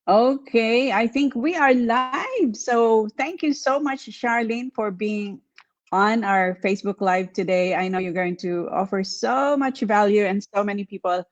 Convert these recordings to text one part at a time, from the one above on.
Okay, I think we are live. So thank you so much, Charlene, for being on our Facebook Live today. I know you're going to offer so much value, and so many people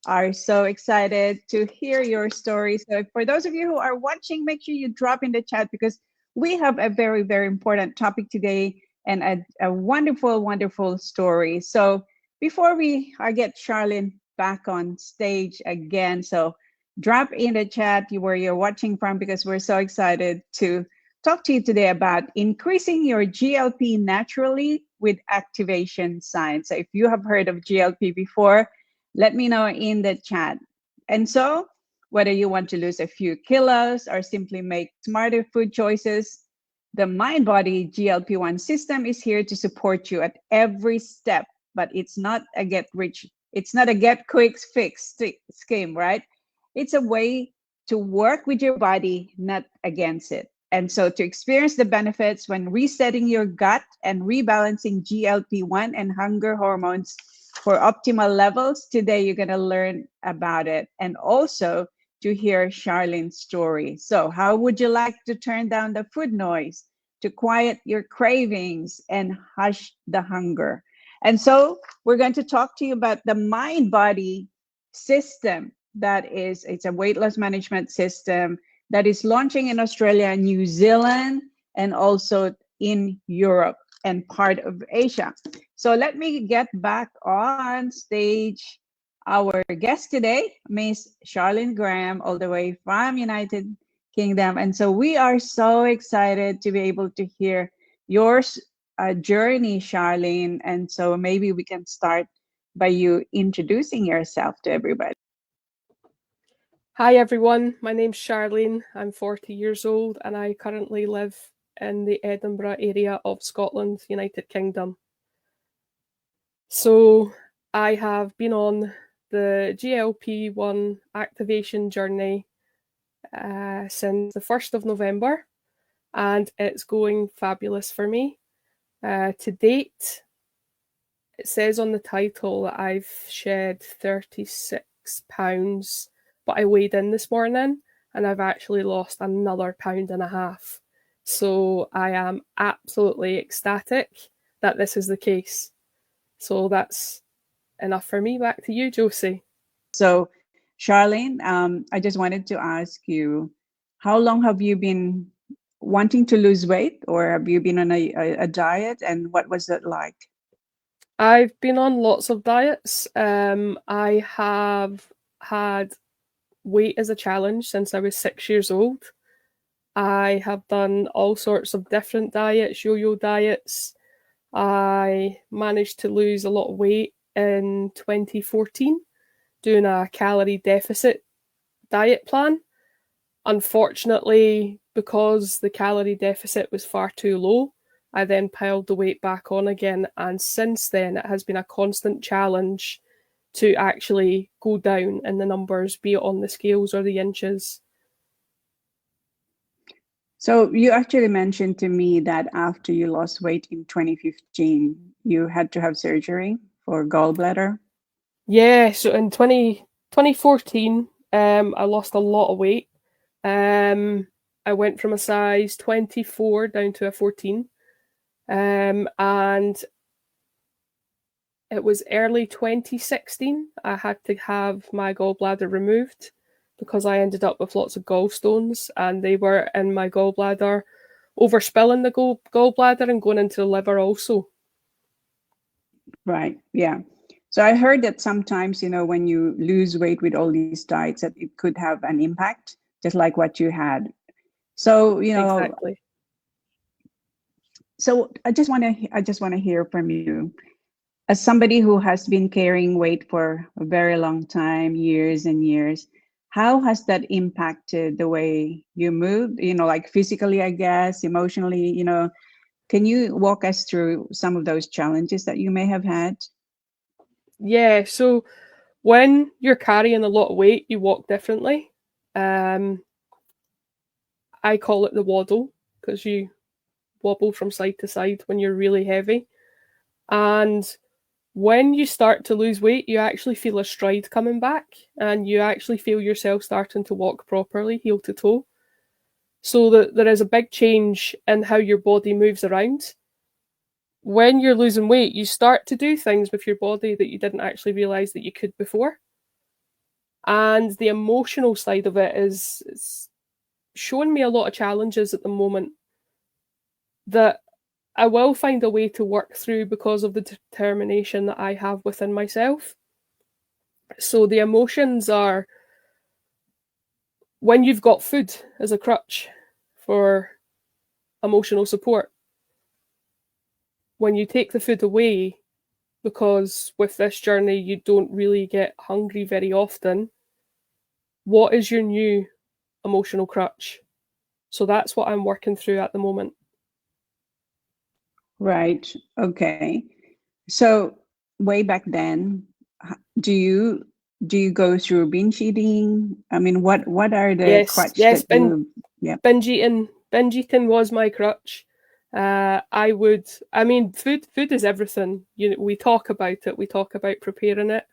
are so excited to hear your story. So for those of you who are watching, make sure you drop in the chat because we have a very, very important topic today and a wonderful, wonderful story. So before I get Charlene back on stage again, so drop in the chat where you're watching from because we're so excited to talk to you today about increasing your GLP naturally with activation science. So if you have heard of GLP before, let me know in the chat. And so, whether you want to lose a few kilos or simply make smarter food choices, the mind body GLP-1 system is here to support you at every step, but it's not a get quick fix scheme, right? It's a way to work with your body, not against it. And so, to experience the benefits when resetting your gut and rebalancing GLP-1 and hunger hormones for optimal levels, today you're going to learn about it and also to hear Charlene's story. So, how would you like to turn down the food noise, to quiet your cravings, and hush the hunger? And so, we're going to talk to you about the mind body system. It's a weight loss management system that is launching in Australia and New Zealand and also in Europe and part of Asia. So let me get back on stage our guest today, Miss Charlene Graham, all the way from United Kingdom. And so we are so excited to be able to hear your journey, Charlene. And so maybe we can start by you introducing yourself to everybody. Hi everyone, my name's Charlene. I'm 40 years old and I currently live in the Edinburgh area of Scotland, United Kingdom. So I have been on the GLP-1 activation journey since the 1st of November and it's going fabulous for me. To date, it says on the title that I've shed 36 pounds, but I weighed in this morning and I've actually lost another pound and a half. So I am absolutely ecstatic that this is the case. So that's enough for me. Back to you, Josie. So, Charlene, I just wanted to ask you, how long have you been wanting to lose weight, or have you been on a diet, and what was it like? I've been on lots of diets. I have had weight as a challenge since I was 6 years old. I have done all sorts of different diets, yo-yo diets. I managed to lose a lot of weight in 2014 doing a calorie deficit diet plan. Unfortunately, because the calorie deficit was far too low, I then piled the weight back on again. And since then, it has been a constant challenge to actually go down in the numbers, be it on the scales or the inches. So, you actually mentioned to me that after you lost weight in 2015, you had to have surgery for gallbladder. Yeah, so in 2014, I lost a lot of weight. I went from a size 24 down to a 14. And it was early 2016. I had to have my gallbladder removed because I ended up with lots of gallstones and they were in my gallbladder, overspilling the gallbladder and going into the liver also. Right. Yeah. So I heard that sometimes, when you lose weight with all these diets, that it could have an impact, just like what you had. So, Exactly. so I just want to hear from you. As somebody who has been carrying weight for a very long time, years and years, how has that impacted the way you move? Like physically, I guess, emotionally, can you walk us through some of those challenges that you may have had? Yeah, so when you're carrying a lot of weight, you walk differently. Um, I call it the waddle because you wobble from side to side when you're really heavy. And When you start to lose weight, you actually feel a stride coming back, and you actually feel yourself starting to walk properly, heel to toe. So that there is a big change in how your body moves around. When you're losing weight, you start to do things with your body that you didn't actually realize that you could before. And the emotional side of it is showing me a lot of challenges at the moment that I will find a way to work through because of the determination that I have within myself. So the emotions are when you've got food as a crutch for emotional support. When you take the food away, because with this journey you don't really get hungry very often, what is your new emotional crutch? So that's what I'm working through at the moment. Right. Okay. So way back then, do you go through binge eating? I mean, what are the crutch Yes, that you? Yeah. binge eating was my crutch. Food is everything. We talk about it. We talk about preparing it.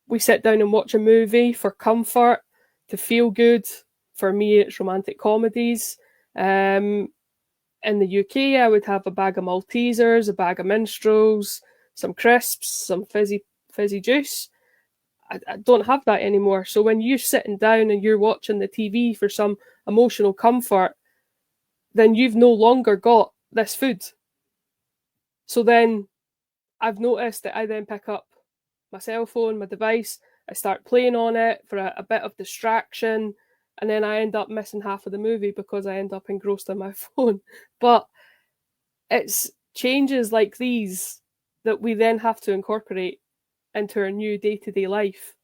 We sit down and watch a movie for comfort, to feel good. For me, it's romantic comedies. In the UK, I would have a bag of Maltesers, a bag of Minstrels, some crisps, some fizzy juice. I don't have that anymore. So when you're sitting down and you're watching the TV for some emotional comfort, then you've no longer got this food. So then I've noticed that I then pick up my cell phone, my device, I start playing on it for a bit of distraction, and then I end up missing half of the movie because I end up engrossed in my phone. But it's changes like these that we then have to incorporate into our new day-to-day life.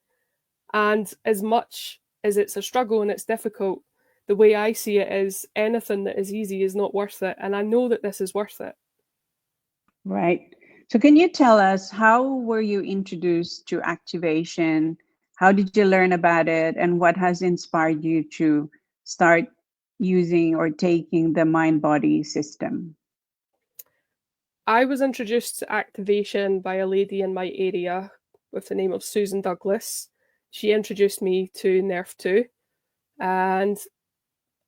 And as much as it's a struggle and it's difficult, the way I see it is anything that is easy is not worth it. And I know that this is worth it. Right. So can you tell us, how were you introduced to activation? How did you learn about it? And what has inspired you to start using or taking the mind-body system? I was introduced to activation by a lady in my area with the name of Susan Douglas. She introduced me to Nerf 2, and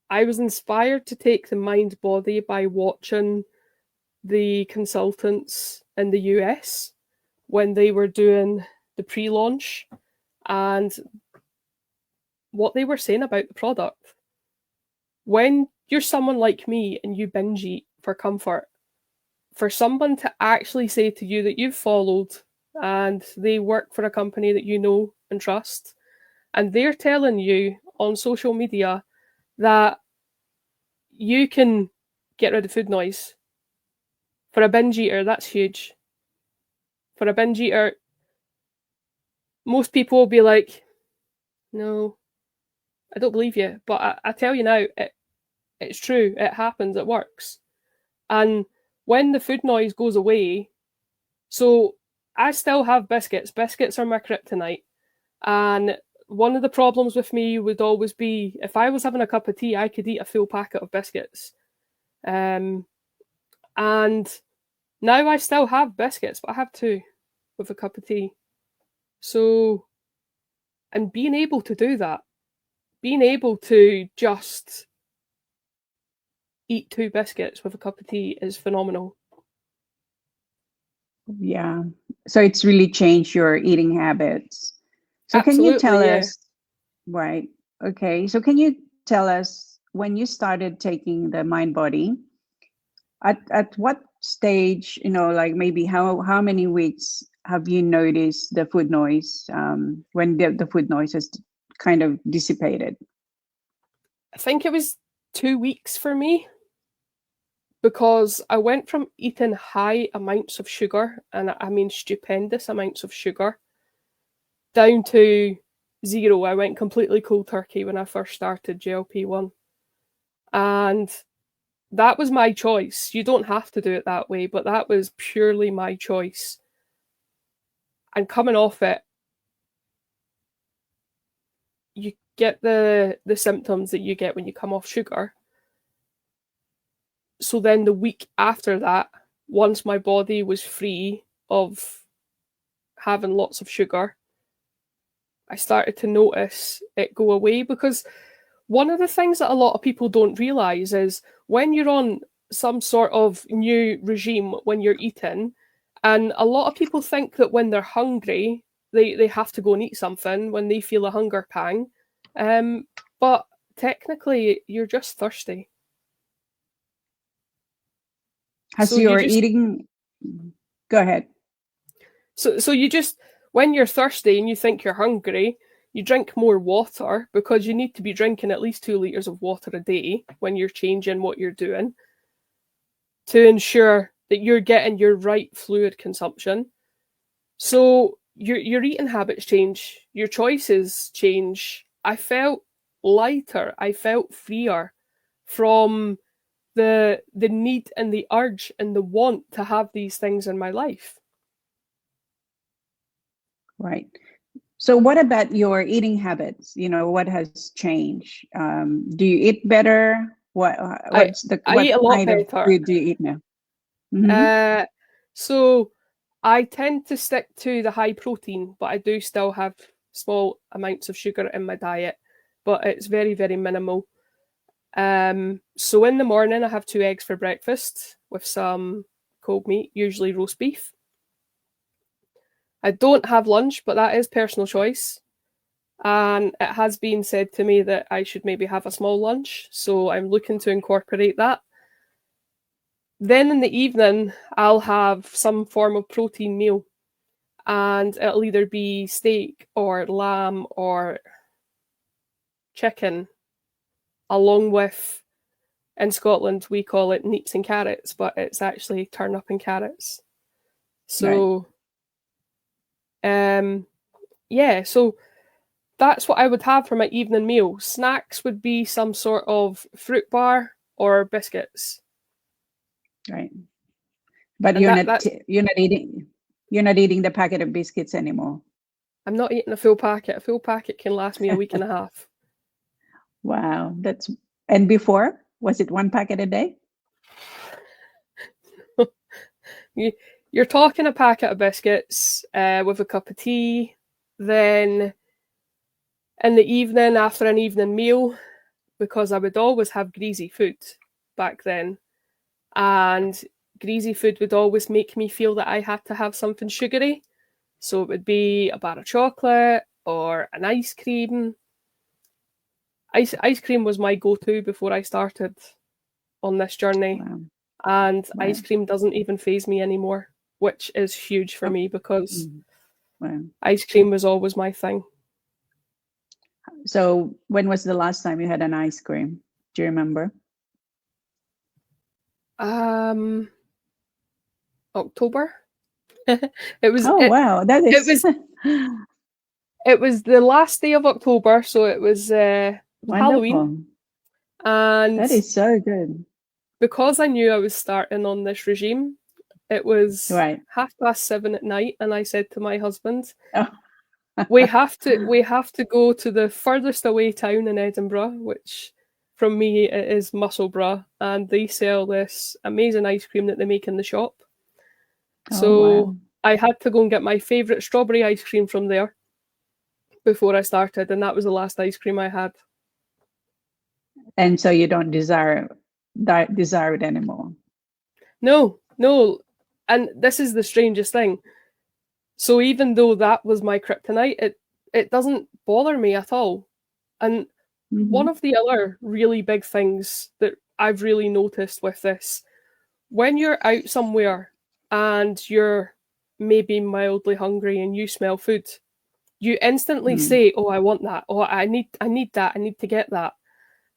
I was inspired to take the mind body by watching the consultants in the US when they were doing the pre-launch and what they were saying about the product. When you're someone like me and you binge eat for comfort, for someone to actually say to you that you've followed and they work for a company that you know and trust, and they're telling you on social media that you can get rid of food noise. For a binge eater, that's huge. For a binge eater, most people will be like, no, I don't believe you. But I tell you now, it's true. It happens. It works. And when the food noise goes away, so I still have biscuits. Biscuits are my kryptonite. And one of the problems with me would always be if I was having a cup of tea, I could eat a full packet of biscuits. And now I still have biscuits, but I have two with a cup of tea. So, and being able to do that, being able to just eat two biscuits with a cup of tea is phenomenal. Yeah. So it's really changed your eating habits. So can you tell Absolutely, yeah. us, right? Okay. So can you tell us, when you started taking the mind body, at what stage, like maybe how many weeks have you noticed the food noise, when the food noise has kind of dissipated? I think it was 2 weeks for me because I went from eating high amounts of sugar, and I mean stupendous amounts of sugar, down to zero. I went completely cold turkey when I first started GLP-1. And that was my choice. You don't have to do it that way, but that was purely my choice. And coming off it, you get the symptoms that you get when you come off sugar. So then the week after that, once my body was free of having lots of sugar, I started to notice it go away, because one of the things that a lot of people don't realise is when you're on some sort of new regime when you're eating, and a lot of people think that when they're hungry, they have to go and eat something when they feel a hunger pang. But technically, you're just thirsty. Has So you your just eating, go ahead. so you just, when you're thirsty and you think you're hungry, you drink more water, because you need to be drinking at least 2 litres of water a day when you're changing what you're doing, to ensure that you're getting your right fluid consumption. So your eating habits change, your choices change. I felt lighter, I felt freer from the need and the urge and the want to have these things in my life. Right. So what about your eating habits? What has changed? Do you eat better? I I What eat a lot kind of better. food do you eat now? Mm-hmm. So I tend to stick to the high protein, but I do still have small amounts of sugar in my diet, but it's very, very minimal. So in the morning, I have 2 eggs for breakfast with some cold meat, usually roast beef. I don't have lunch, but that is personal choice. And it has been said to me that I should maybe have a small lunch, so I'm looking to incorporate that. Then in the evening, I'll have some form of protein meal, and it'll either be steak or lamb or chicken, along with, in Scotland, we call it neeps and carrots, but it's actually turnip and carrots. Right. So, yeah, so that's what I would have for my evening meal. Snacks would be some sort of fruit bar or biscuits, Right. But and that's. you're not eating the packet of biscuits anymore. I'm not eating a full packet. A full packet can last me a week and a half. Wow. And before, was it one packet a day? You're talking a packet of biscuits with a cup of tea. Then in the evening, after an evening meal, because I would always have greasy food back then, and greasy food would always make me feel that I had to have something sugary. So it would be a bar of chocolate or an ice cream. Ice cream was my go-to before I started on this journey. Wow. And ice Wow. cream doesn't even faze me anymore, which is huge for Oh, me, because wow. ice cream was always my thing. So when was the last time you had an ice cream? Do you remember? October. it was Oh, it, wow. That it is was it was the last day of October, so it was Halloween, wonderful. and That is so good. because I knew I was starting on this regime, it was Right. 7:30 at night, and I said to my husband, Oh. we have to go to the furthest away town in Edinburgh, which from me it is Musselburgh, and they sell this amazing ice cream that they make in the shop. Oh, So wow. I had to go and get my favourite strawberry ice cream from there before I started, and that was the last ice cream I had. And so you don't desire it anymore. No, no, and this is the strangest thing. So even though that was my kryptonite, it doesn't bother me at all. And one Mm-hmm. of the other really big things that I've really noticed with this, when you're out somewhere and you're maybe mildly hungry and you smell food, you instantly Mm. say, "Oh, I want that. Oh, I need that. I need to get that."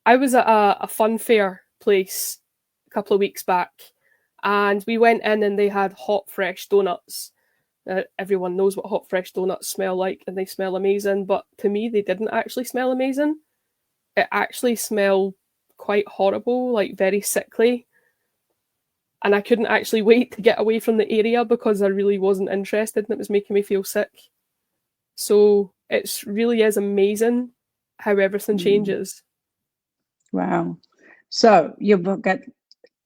I was at a fun fair place a couple of weeks back, and we went in and they had hot fresh donuts. Everyone knows what hot fresh donuts smell like, and they smell amazing. But to me, they didn't actually smell amazing. It actually smelled quite horrible, like very sickly. And I couldn't actually wait to get away from the area because I really wasn't interested, and it was making me feel sick. So it really is amazing how everything Mm. changes. Wow. So you've got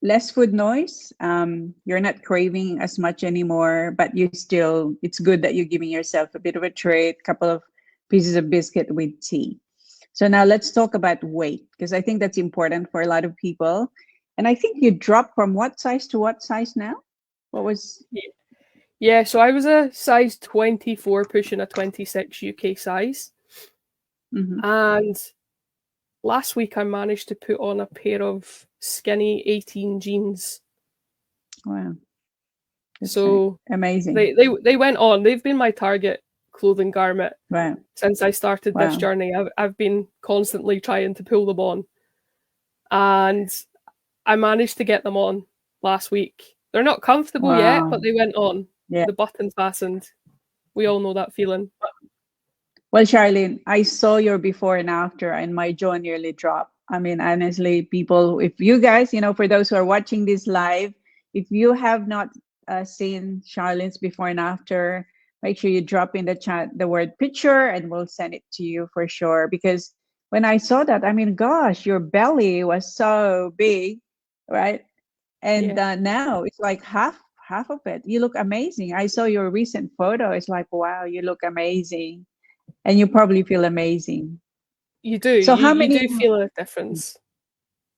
less food noise. You're not craving as much anymore, but you still, it's good that you're giving yourself a bit of a treat, a couple of pieces of biscuit with tea. So now let's talk about weight, because I think that's important for a lot of people. And I think you dropped from what size to what size now? What was? Yeah, so I was a size 24 pushing a 26 UK size. Mhm. And last week I managed to put on a pair of skinny 18 jeans. Wow. That's So amazing. they went on. They've been my target clothing garment Wow. since I started this Wow. journey. I've been constantly trying to pull them on. And I managed to get them on last week. They're not comfortable yet, but Wow. they went on. Yeah. The button fastened. We all know that feeling. Well, Charlene, I saw your before and after, and my jaw nearly dropped. I mean, honestly, people, if you guys, for those who are watching this live, if you have not seen Charlene's before and after, make sure you drop in the chat the word picture and we'll send it to you for sure. Because when I saw that, I mean, gosh, your belly was so big, right? And Yeah. now it's like half of it. You look amazing. I saw your recent photo. It's like, wow, you look amazing, and you probably feel amazing. You do. So how You many? do feel a difference.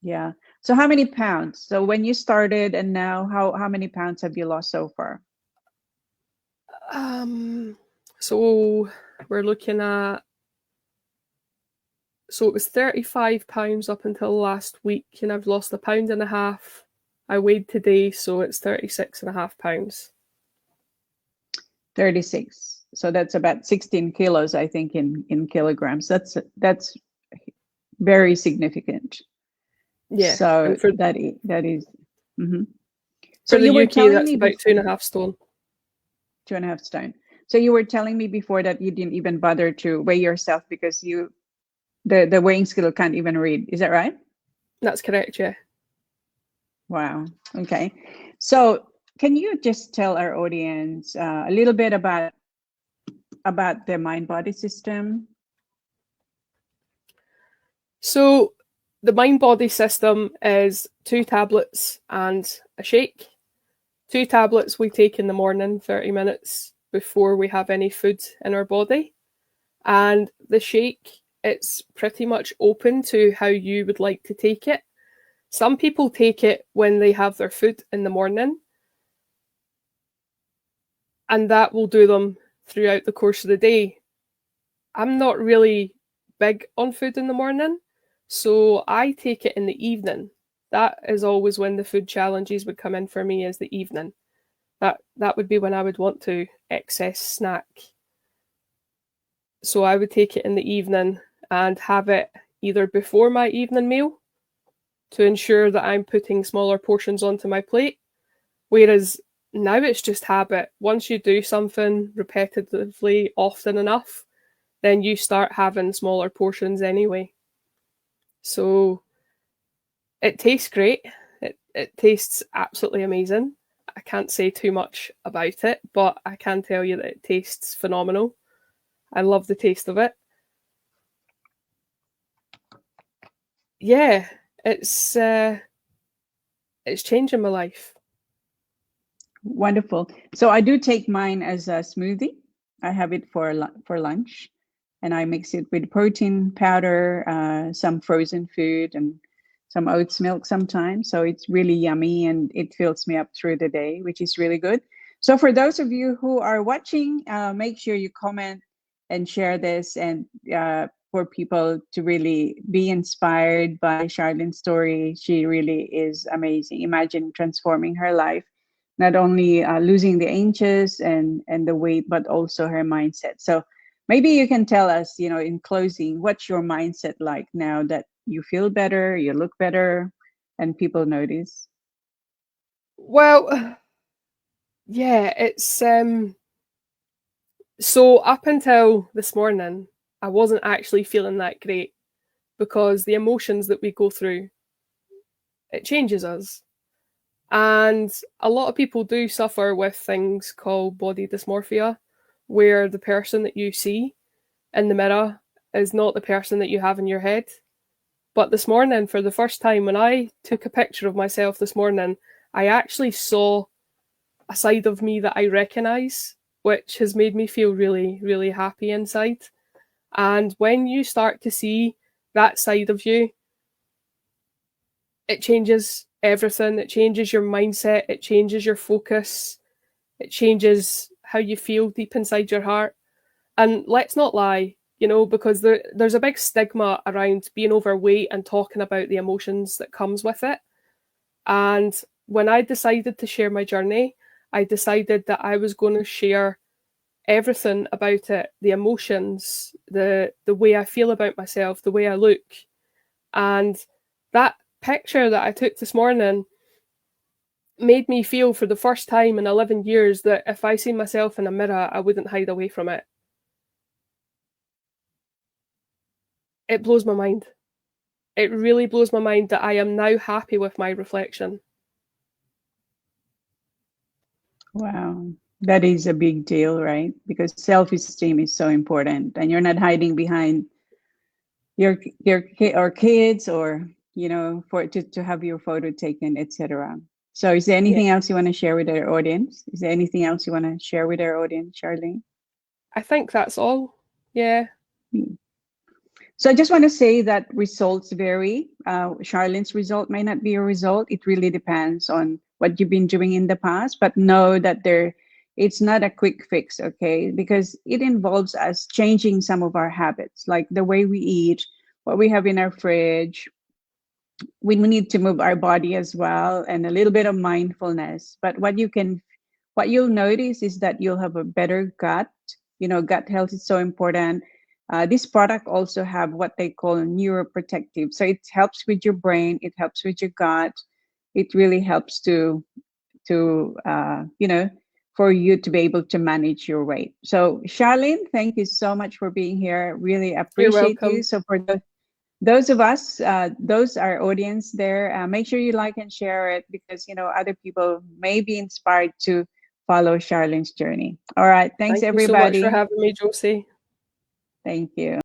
Yeah. So how many pounds? So when you started and now, how many pounds have you lost so far? So we're looking at, so it was £35 up until last week, and I've lost a pound and a half. I weighed today, so it's 36.5 pounds. 36. So that's about 16 kilos, I think, in kilograms. That's very significant. Yeah, So and for that is. Mhm. So for the you were UK, telling that's me about before. 2.5 stone. 2.5 stone. So you were telling me before that you didn't even bother to weigh yourself because the weighing scale can't even read. Is that right? That's correct, yeah. Wow. Okay. So can you just tell our audience a little bit about the mind body system? So the mind body system is 2 tablets and a shake. 2 tablets we take in the morning, 30 minutes before we have any food in our body. And the shake, it's pretty much open to how you would like to take it. Some people take it when they have their food in the morning, and that will do them throughout the course of the day. I'm not really big on food in the morning, so I take it in the evening. That is always when the food challenges would come in for me, is the evening. That would be when I would want to excess snack. So I would take it in the evening and have it either before my evening meal to ensure that I'm putting smaller portions onto my plate. Whereas now it's just habit. Once you do something repetitively often enough, then you start having smaller portions anyway. So it tastes great. It tastes absolutely amazing. I can't say too much about it, but I can tell you that it tastes phenomenal. I love the taste of it. Yeah, it's changing my life. Wonderful. So I do take mine as a smoothie. I have it for lunch, and I mix it with protein powder, some frozen food, and some oats milk sometimes. So it's really yummy and it fills me up through the day, which is really good. So for those of you who are watching, make sure you comment and share this, and for people to really be inspired by Charlene's story. She really is amazing. Imagine transforming her life, not only losing the inches and the weight, but also her mindset. So maybe you can tell us, in closing, what's your mindset like now that you feel better, you look better, and people notice? Well, yeah, it's so up until this morning, I wasn't actually feeling that great because the emotions that we go through, it changes us. And a lot of people do suffer with things called body dysmorphia, where the person that you see in the mirror is not the person that you have in your head. But this morning, for the first time, when I took a picture of myself this morning, I actually saw a side of me that I recognise, which has made me feel really, really happy inside. And when you start to see that side of you, it changes everything. It changes your mindset. It changes your focus. It changes how you feel deep inside your heart. And let's not lie, because there's a big stigma around being overweight and talking about the emotions that comes with it. And when I decided to share my journey, I decided that I was going to share everything about it, the emotions, the way I feel about myself, the way I look. And that picture that I took this morning made me feel for the first time in 11 years that if I see myself in a mirror, I wouldn't hide away from it. It blows my mind. It really blows my mind that I am now happy with my reflection. Wow. That is a big deal, right? Because self-esteem is so important, and you're not hiding behind your or kids, or for to have your photo taken, etc. So is there Yeah. anything else you want to share with our audience? Is there anything else you want to share with our audience, Charlene? I think that's all. Yeah. So I just want to say that results vary. Charlene's result may not be your result. It really depends on what you've been doing in the past, but know that it's not a quick fix, okay? Because it involves us changing some of our habits, like the way we eat, what we have in our fridge. We need to move our body as well, and a little bit of mindfulness. But what you'll notice is that you'll have a better gut. Gut health is so important. This product also have what they call neuroprotective. So it helps with your brain, it helps with your gut. It really helps for you to be able to manage your weight. So Charlene, thank you so much for being here. Really You're appreciate welcome. you. So for those of us, those are audience there, make sure you like and share it, because other people may be inspired to follow Charlene's journey. All right, thanks Thank you so much for everybody. having me, Josie. Thank you.